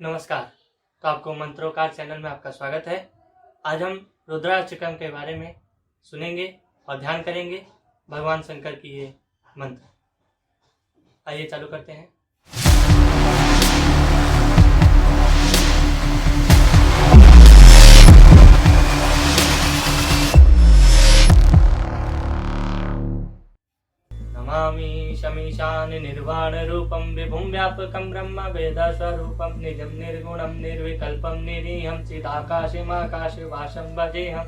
नमस्कार। तो आपको मंत्रोकार चैनल में आपका स्वागत है। आज हम रुद्राष्टकम के बारे में सुनेंगे और ध्यान करेंगे भगवान शंकर की ये मंत्र। आइए चालू करते हैं। नमामि शमीशान निर्वाण रूपम विभुं व्यापकं ब्रह्म वेद स्वरूपम निजं निर्गुणं निर्विकल्पं निरीहं चिदाकाशमाकाशवासं भजेऽहं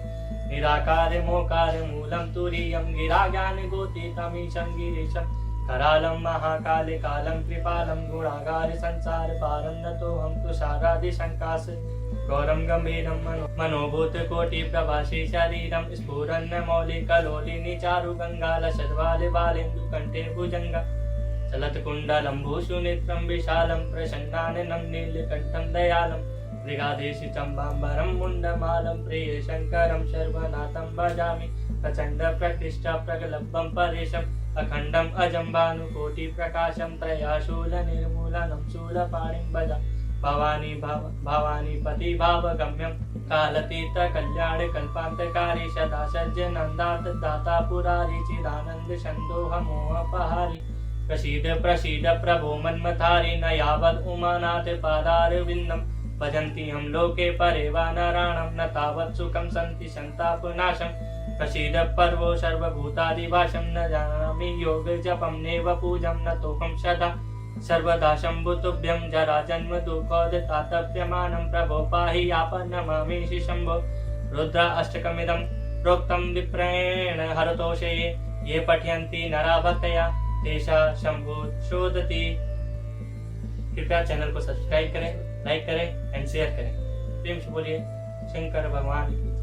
निराकार मोकार मूलं तुरीयं गिराज्ञानगोतीतमीशं गिरीशं करालं महाकाले कालं कृपालं गुणागार संसार पारं नतोऽहं तुषारादिशङ्कास गौरं गंभीरं मनोभूतकोटि प्रभासी शरीरं स्फुरन्न मौलिकलोलिनी चारु गंगाल शर्वाल बालेन्दु कंठे भुजंग चलत कुंडलं भूषुनेत्रं विशालं प्रसन्नाननं नीलकण्ठं दयालं मृगाधीशितं मुण्डमालं प्रिय शङ्करं सर्वनाथं भजामि प्रचण्ड प्रकृष्ट प्रगल्भं परेशम् अखण्डम् अजं भानुकोटि प्रकाशं त्रयाशूल निर्मूलनं शूलपाणिं भजा भवानी पति भावगम्यं कालतीत कल्याण कल्पान्तकारी सदा सज्जनन्दात दाता पुरारी चिदानंद संदोह मोहपहारी प्रसीद प्रभो मन्मथारी न यावत् उमानाथ पादारविन्दं भजन्ति हम लोके परे वा नराणां न तावत् सुखं सन्ति संतापनाशं प्रसीद पर्वो सर्वभूतादिभाषं न जानामि योग जपं नेव पूजं न तोहं सदा सर्वदा शम्भुतुभ्यं जरा जन्म दुःखोदतातप्यमानं प्रभो पाहि आपन्नमामि शम्भो रुद्र अष्टकमिदं प्रोक्तं विप्रेण हरतोषे ये पठयन्ति नरा भक्तया तेषा शम्भु शोधति। कृपया चैनल को सब्सक्राइब करें, लाइक करें एंड शेयर करें। प्रेम से बोलिए शंकर भगवान की।